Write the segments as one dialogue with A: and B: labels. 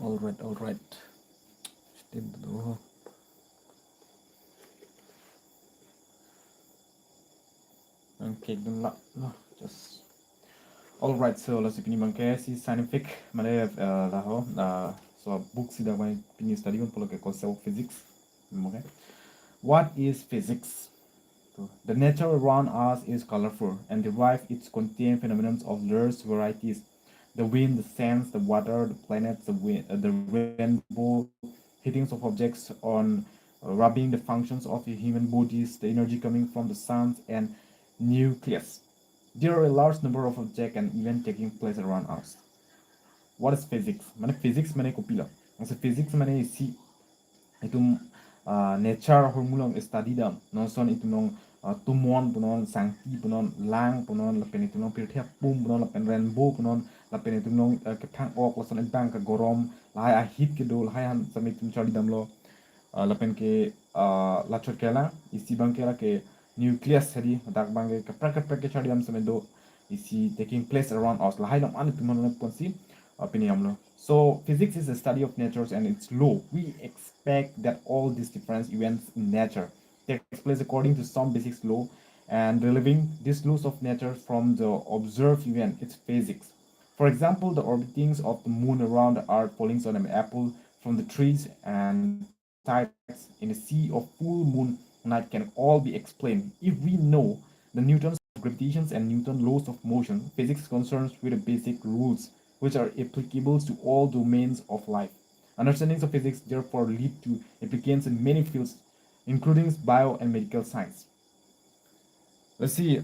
A: All right. Still do. Okay, dun la. No, just. All right. So let's see. Bangke si scientific. Mana lah ho. So book si dah mai pini study on polo ke concept of physics. Okay. What is physics? So, the nature around us is colorful and derive its contain phenomena of diverse varieties. The wind, the sands, the water, the planets, the rainbow, hitting of objects on rubbing the functions of the human bodies, the energy coming from the sun and nucleus. There are a large number of objects and events taking place around us. What is physics? Mane physics mane kopila. So physics mane isi itum nature hormulong study dam non son itum tumon punon sangti punon lang punon lapen itum pirthia pum punon lapen rainbow punon lapen itum kethang ok lason bang ka gorom lai a heat ke dol hai han samitum chali dam lo lapen ke lachot kela isi bang kela ke nucleus hadi dak bang ke prak ke chali dam samendo isi taking place around us lai dam an tumon konsi opinion. So physics is the study of nature and its law. We expect that all these different events in nature takes place according to some basic law, and deriving these laws of nature from the observed event, it's physics. For example, the orbitings of the moon around the earth, falling on an apple from the trees, and tides in the sea of full moon night can all be explained. If we know the Newton's gravitations and Newton's laws of motion, physics concerns with the basic rules which are applicable to all domains of life. Understandings of physics therefore lead to applications in many fields, including bio and medical science. Let's see.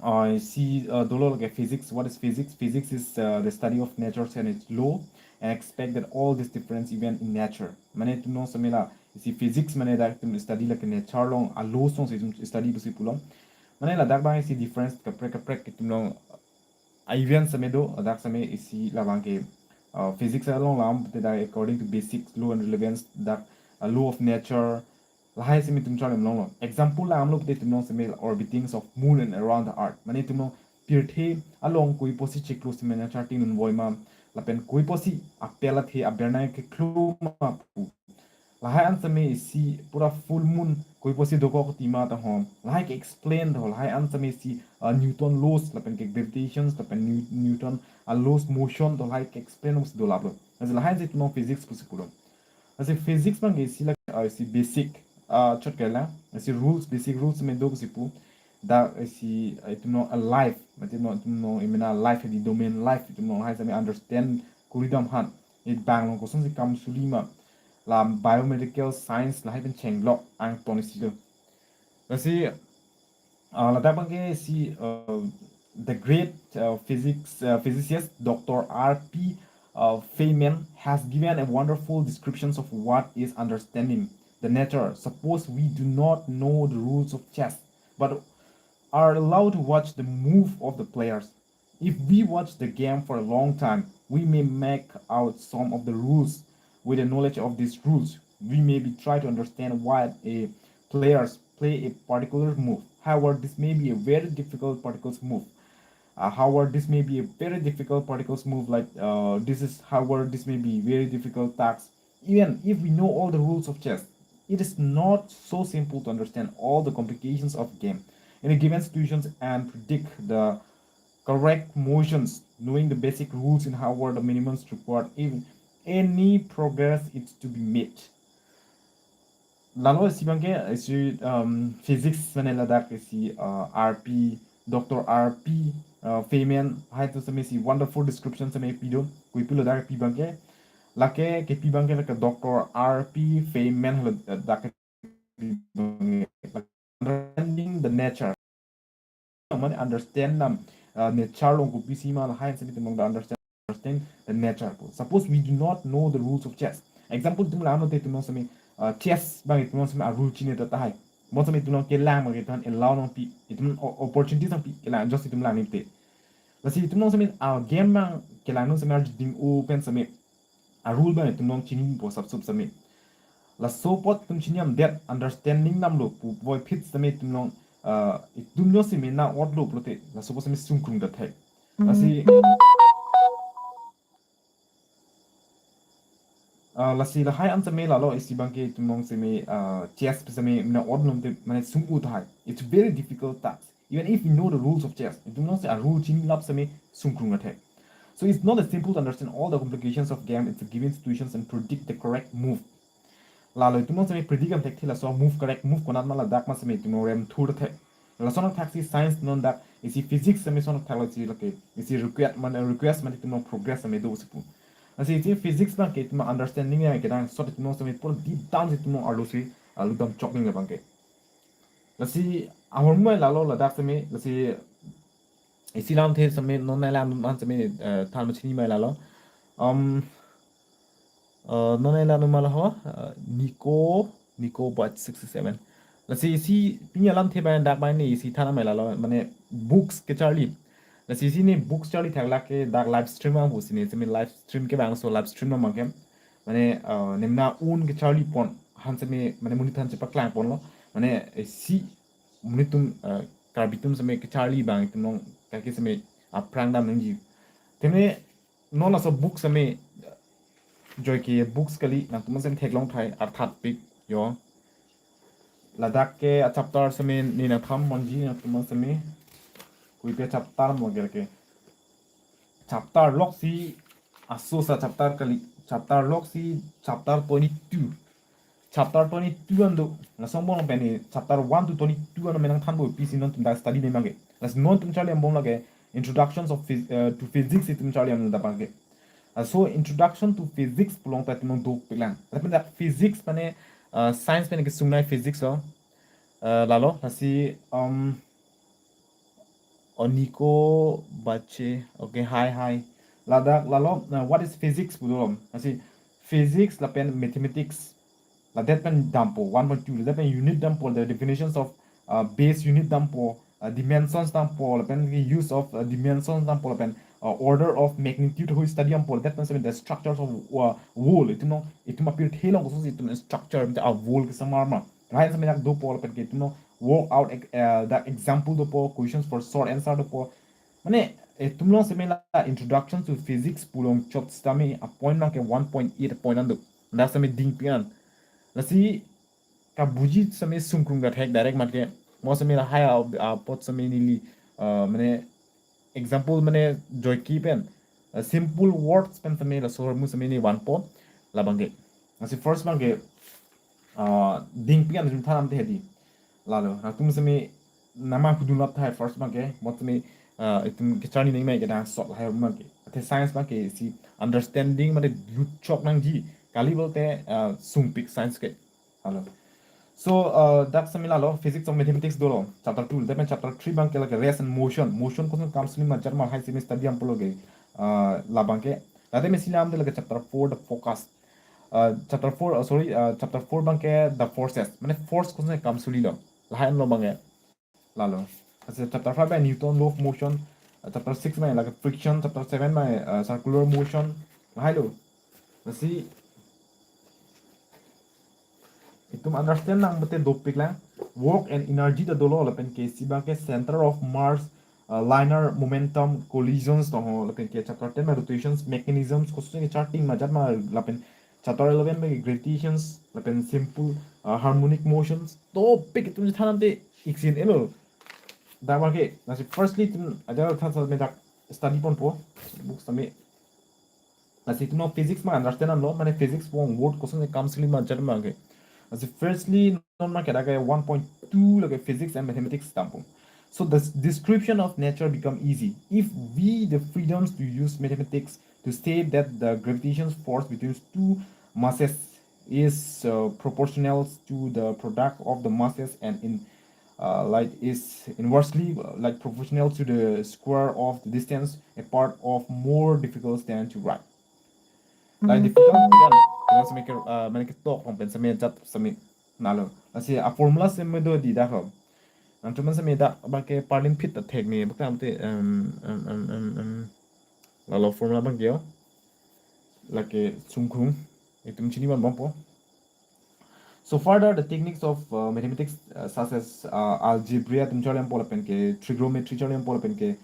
A: I see Dolo like physics. What is physics? Physics is the study of nature and its law, and expect that all these difference even in nature. Mane to know samela. See physics mane that study like nature long a law song study to see pulong. Mane la dak bang see difference kaprek tumlong event samedo dak same isi labang ke physics along lam that according to basic law and relevance that a law of nature lahai semi tum chalim long example la amlo de tum semi orbitings of moon and around the earth mane tum pirthe along koi posi chiklo semi na charting un voima lapen koi posi apela the aberna ke kluma pu lahai an semi si pura full moon koi posi doko ko tima ta hom lahai ke explain the lahai an semi si newton laws lapen ke gravitations lapen newton laws motion the lahai ke explain us do lablo as lahai zit no physics pusi pulo as physics bang si like si basic chot kala si rules basic rules me do si pu da si itu no a life mati no itu no imena life di domain life itu no hai sami understand kuridam han it bang lo ko si kam sulima la biomedical science la hai ben cheng lo ang tonisi do si la da bang si the great physicist Dr. R.P. Feynman has given a wonderful description of what is understanding the nature. Suppose we do not know the rules of chess, but are allowed to watch the move of the players. If we watch the game for a long time, we may make out some of the rules. With the knowledge of these rules, we may be try to understand why a players play a particular move. However, this may be a very difficult particular move. However, this may be a very difficult particles move like this is however this may be very difficult task. Even if we know all the rules of chess, it is not so simple to understand all the complications of game in a given situations and predict the correct motions. Knowing the basic rules in however the minimums required even any progress is to be made. Lalo si bangke si physics manila dak si RP Dr. RP Feynman hai to same si wonderful description same pido kui pilo dak pi bangke lake ke pi bangke like Dr. RP Feynman halo dak pi bangke understanding the nature man understand nature long ku pisi ma hai same tumong understand the nature. Suppose we do not know the rules of chess. Example tum la no te tum same chess bang it mon same a rule chine ta hai mon same tum ke lang ma ke tan allow no pi itum opportunity sam pi ke lang just itum lang ni te la si tum same a game bang ke lang no same a ding open same a rule bang tum non chini po sub sub same la so pot tum chiniam that understanding nam lo pu boy fit same tum non itum no same na od lo plote la so same sung kung da thai la si lasi la hai am same la lo isi bang ke tumong same chess same na ordnum te mane sung thai. It's very difficult task. Even if you know the rules of chess, it do not say a rule ching lap same sung krung attack. So it's not as simple to understand all the complications of game. It's a given situations and predict the correct move. La lo tumong same predict am tek thila so move correct move konat mala dak ma same tumong rem thur the. La sonok taxi science non dak isi physics same sonok taxi lake isi request man tumong progress same do sepu. Asi itu physics bang ke tuma understanding ya kita so tuma so pun deep down itu tuma alu si alu dam choking le bang ke. Lasi ahormu lalo ladak seme lasi isilam the seme non lam man seme thal machini mai lalo um non lam mal ho Nico but 67 lasi isi pinya lam the ban dak ban ni isi thana mai lalo mane books ke charli lasi isi ni books charli thagla ke dak live stream ma bu sini seme live stream ke bang so live stream ma ke mane nemna un ke charli pon han seme mane muni than se paklang pon lo mane si munitum karbitum seme ke charli bang tum nong ka ke seme aprang dam nang ji temne non la so book seme joy ke books kali nang tum sem thek long thai arthat pik yo ladak ke a chapter seme ni na tham mon ji nang tum seme kui pe chapter mo ger ke chapter lok si aso sa chapter kali chapter lok si chapter 22 chapter 22 ando na sombong peni chapter 1 to 22 ando menang thanbo pc non tum da study ne mange las non tum chali ambong lage introductions of to physics tum chali am da bange so introduction to physics pulong ta tum do pilang tapi da physics pane science pane ke sungnai physics so lalo lasi oniko bache okay hi ladak lalo what is physics pulong lasi physics la pen mathematics that pen dampo 1.2 that pen unit dampo the definitions of base unit dampo dimensions dampo pen the use of dimensions dampo pen order of magnitude who study dampo that pen the structures of wall it no appear thelong so it structure the wall ke samarma right some yak do pol pen ke no work out the example do po questions for short answer do po mane tumlong semela introduction to physics pulong chot stami a point na ke 1.8 point ando that's some ding pian lasi ka buji same sungkrung ga thek direct mat ke mo same la haya pot same ni li mane example mane joy ki pen simple words pen same la sor mu same ni one po la bangge lasi first bangge ding pian jum thanam te hedi lalo na tum same nama kudu lap thai first bangge mo same itum ke chani nei mai ke da sot la ma ke the science bangge si understanding mane lut chok nang ji kali bolte sumpik science ke hello so that's similar law physics of mathematics do chapter 2 then chapter 3 bang ke like race and motion ko counseling ma jarma high semester study am pologe la bang ke lade me silam de like chapter 4 the focus chapter 4 chapter 4 bang ke the forces mane force ko counseling lo la han lo bang lalo chapter 5 by newton law of motion chapter 6 by like friction chapter 7 by circular motion hello let's see itum understand nang bete topic lang work and energy the dolo lapen ke siba ke center of Mars linear momentum collisions to lapen ke chapter 10 rotations mechanisms ko ke charting ma jat ma lapen chapter 11 me gravitations lapen simple harmonic motions topic itum thanante iksin elo da ma ke na firstly tum ada than sa me da study pon po books tame na itum physics ma understand an lo mane physics po word ko se counseling ma jat ma ke as firstly non ma kada 1.2 like physics and mathematics tampon so the description of nature become easy if we the freedoms to use mathematics to state that the gravitational force between two masses is proportional to the product of the masses and in like is inversely like proportional to the square of the distance apart of more difficult than to write like difficult kan se make make talk on pen same chat same nalo asi a formula same do di da ho antu man same da ba ke parlin fit ta thek me ba kam te la formula bang yo la ke chungkhung itum chini ban bompo so further the techniques of mathematics such as algebra tum chalem pol pen ke trigonometry chalem pol pen ke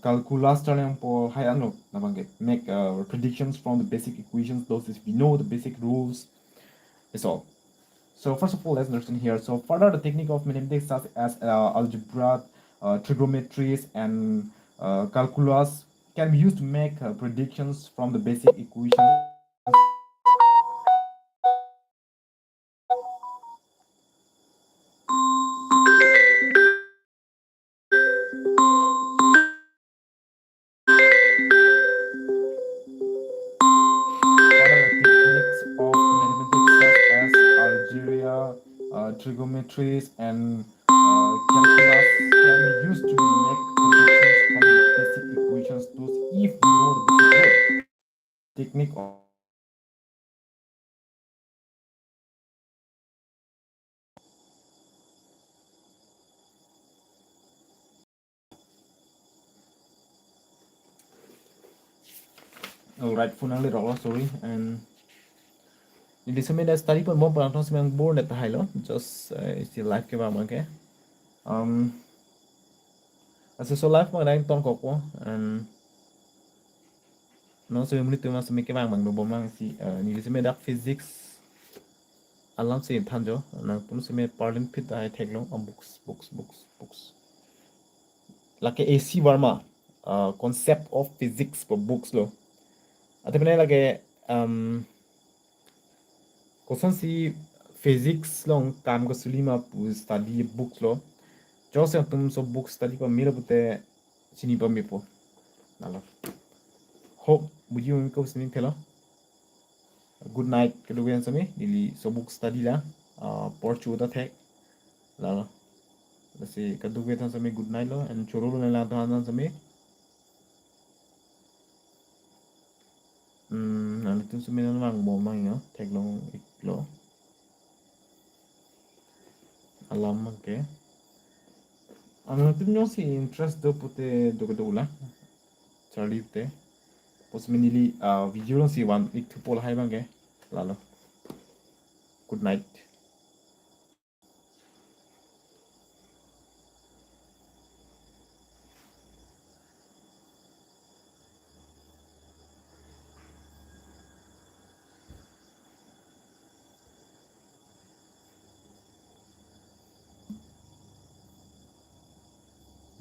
A: calculus talang po hay ano nabanggit make predictions from the basic equations. Those is we know the basic rules. That's all. So first of all, let's understand here. So further, the technique of mathematics such as algebra, trigonometries, and calculus can be used to make predictions from the basic equations. Trigonometries and calculus can be used to make predictions from the basic equations. Those if we know the basic rule. Technique of all right, funang little sorry and di sini ada study pun mau perang semang born at high lo just isti live ke bang ke asa so live mo dai tong ko ko and no so muni tu mas me ke bang bang do bang si ni sini dak physics alam se thanjo na pun sini parlin fit ai thek lo books like AC Verma concept of physics for books lo ate pene like koson si physics long kam ko sulima pu study books lo jose tum so book study ko mira bute sini pa mi po nalo hope buji mi ko sini thelo good night ke do gen sami dili so book study la por chu da thek la si ka do gen sami good night lo and choro lo la ta sami nalo tum sami na mang bo mang yo thek lo iklo alam ke ano tum yo si interest do pute do la charli te possibly video lang si one week to pol hai bang ke lalo good night.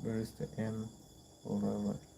A: Where is the end? Alright.